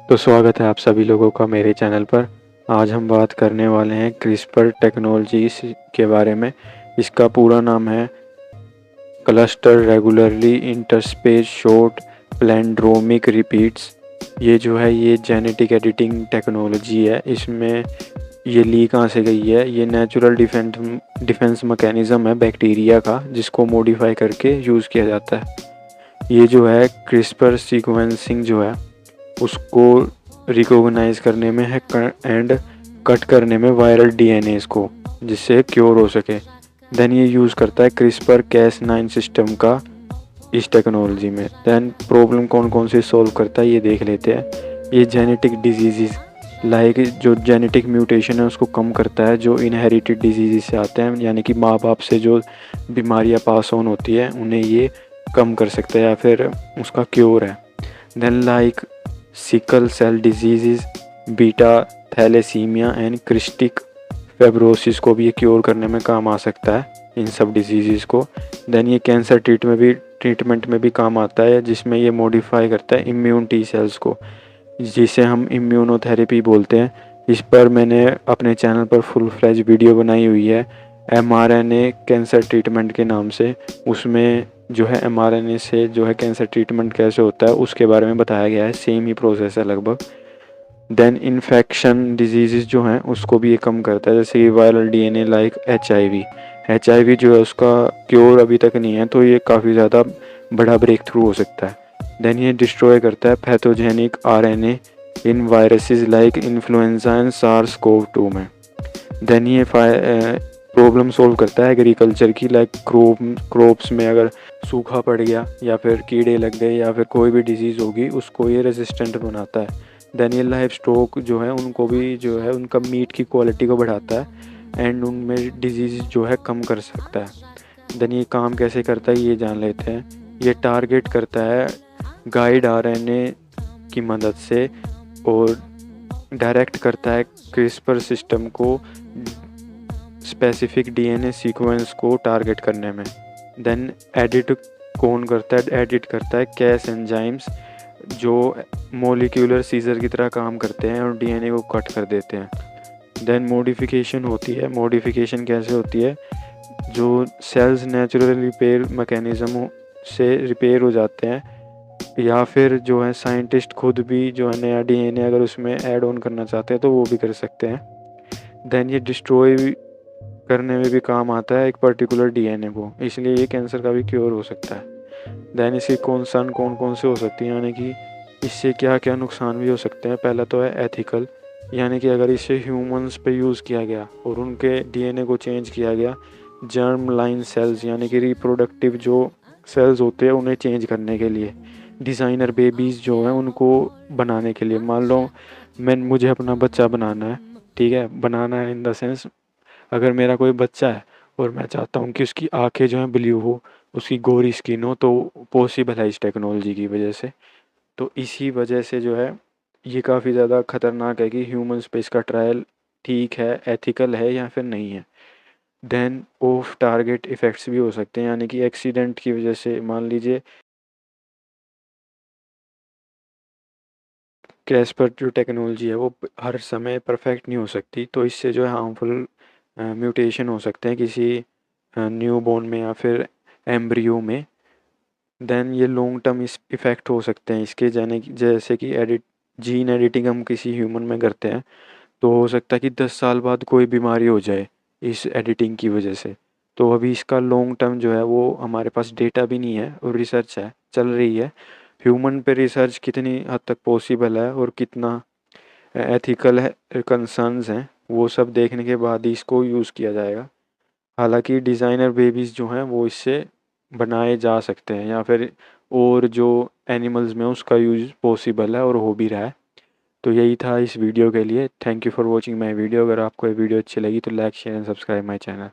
तो स्वागत है आप सभी लोगों का मेरे चैनल पर। आज हम बात करने वाले हैं क्रिस्पर टेक्नोलॉजीज के बारे में। इसका पूरा नाम है cluster regularly interspaced short palindromic repeats. ये जेनेटिक एडिटिंग टेक्नोलॉजी है। इसमें ये ली कहाँ से गई है? ये नेचुरल डिफेंस मैकेनिज़्म है बैक्टीरिया का, जिसको मॉडिफाई करके यूज़ किया जाता है। ये जो है क्रिस्पर सीक्वेंसिंग जो है उसको रिकॉग्नाइज करने में है एंड कट करने में वायरल डीएनएस को, जिससे क्योर हो सके। देन ये यूज़ करता है क्रिस्पर Cas9 सिस्टम का इस टेक्नोलॉजी में। देन प्रॉब्लम कौन कौन से सॉल्व करता है ये देख लेते हैं। ये जेनेटिक डिजीज़ लाइक जो जेनेटिक म्यूटेशन है उसको कम करता है, जो इनहेरिटेड डिजीज़ से आते हैं, यानी कि माँ बाप से जो बीमारियाँ पास ऑन होती है उन्हें ये कम कर सकता है या फिर उसका क्योर है। Then like sickle cell disease, beta thalassemia and cystic fibrosis को भी ये क्योर करने में काम आ सकता है, इन सब डिजीज़ को। देन ये कैंसर ट्रीटमेंट में भी काम आता है, जिसमें ये मॉडिफाई करता है इम्यून टी सेल्स को, जिसे हम इम्यूनोथेरेपी बोलते हैं। इस पर मैंने अपने चैनल पर फुल फ्लेज वीडियो बनाई हुई है mRNA कैंसर ट्रीटमेंट के नाम से। उसमें जो है mRNA से जो है कैंसर ट्रीटमेंट कैसे होता है उसके बारे में बताया गया है। सेम ही प्रोसेस है लगभग। देन इन्फेक्शन डिजीज़ जो हैं उसको भी ये कम करता है, जैसे कि वायरल डीएनए लाइक HIV जो है उसका क्योर अभी तक नहीं है, तो ये काफ़ी ज़्यादा बड़ा ब्रेक थ्रू हो सकता है। देन ये डिस्ट्रॉय करता है pathogenic RNA in viruses like influenza and SARS-CoV-2 में। देन ये प्रॉब्लम सॉल्व करता है एग्रीकल्चर की, लाइक क्रॉप्स में अगर सूखा पड़ गया या फिर कीड़े लग गए या फिर कोई भी डिजीज़ होगी उसको ये रेजिस्टेंट बनाता है। देन ये लाइफ स्टॉक जो है उनको भी जो है उनका मीट की क्वालिटी को बढ़ाता है एंड उनमें डिजीज़ जो है कम कर सकता है। देन ये काम कैसे करता है ये जान लेते हैं। ये टारगेट करता है गाइड RNA की मदद से और डायरेक्ट करता है क्रिस्पर सिस्टम को स्पेसिफिक DNA सीक्वेंस को टारगेट करने में। देन एडिट करता है Cas एंजाइम्स, जो मोलिक्यूलर सीजर की तरह काम करते हैं और DNA को कट कर देते हैं। देन मॉडिफिकेशन होती है। मॉडिफिकेशन कैसे होती है? जो सेल्स नेचुरल रिपेयर मैकेनिज़्म से रिपेयर हो जाते हैं, या फिर जो है साइंटिस्ट खुद भी जो है नया DNA अगर उसमें ऐड ऑन करना चाहते हैं तो वो भी कर सकते हैं। देन ये डिस्ट्रॉय करने में भी काम आता है एक पर्टिकुलर DNA को, इसलिए ये कैंसर का भी क्योर हो सकता है। देन इसके कॉन्सर्न कौन कौन से हो सकती हैं, यानी कि इससे क्या क्या नुकसान भी हो सकते हैं। पहला तो है एथिकल, यानी कि अगर इसे ह्यूमंस पे यूज़ किया गया और उनके DNA को चेंज किया गया, जर्म लाइन सेल्स यानी कि रिप्रोडक्टिव जो सेल्स होते हैं उन्हें चेंज करने के लिए, डिज़ाइनर बेबीज़ जो हैं उनको बनाने के लिए। मान लो मुझे अपना बच्चा बनाना है, ठीक है, बनाना है इन द सेंस अगर मेरा कोई बच्चा है और मैं चाहता हूँ कि उसकी आंखें जो हैं ब्लू हो, उसकी गोरी स्किन हो, तो पॉसिबल है इस टेक्नोलॉजी की वजह से। तो इसी वजह से जो है ये काफ़ी ज़्यादा ख़तरनाक है कि ह्यूमन स्पेस का ट्रायल ठीक है, एथिकल है या फिर नहीं है। देन ऑफ टारगेट इफ़ेक्ट्स भी हो सकते हैं, यानी कि एक्सीडेंट की वजह से मान लीजिए कैस्पर जो टेक्नोलॉजी है वो हर समय परफेक्ट नहीं हो सकती, तो इससे जो है हार्मफुल म्यूटेशन हो सकते हैं किसी न्यूबॉर्न में या फिर एम्ब्रियो में। देन ये लॉन्ग टर्म इफ़ेक्ट हो सकते हैं इसके, जैसे कि जीन एडिटिंग हम किसी ह्यूमन में करते हैं तो हो सकता है कि 10 साल बाद कोई बीमारी हो जाए इस एडिटिंग की वजह से। तो अभी इसका लॉन्ग टर्म जो है वो हमारे पास डेटा भी नहीं है और रिसर्च है चल रही है। ह्यूमन पे रिसर्च कितनी हद तक पॉसिबल है और कितना एथिकल है कंसर्न्स हैं, वो सब देखने के बाद ही इसको यूज़ किया जाएगा। हालांकि डिज़ाइनर बेबीज़ जो हैं वो इससे बनाए जा सकते हैं या फिर और जो एनिमल्स में उसका यूज़ पॉसिबल है और हो भी रहा है। तो यही था इस वीडियो के लिए। Thank you for watching my video. अगर आपको ये वीडियो अच्छी लगी तो like share and subscribe my channel.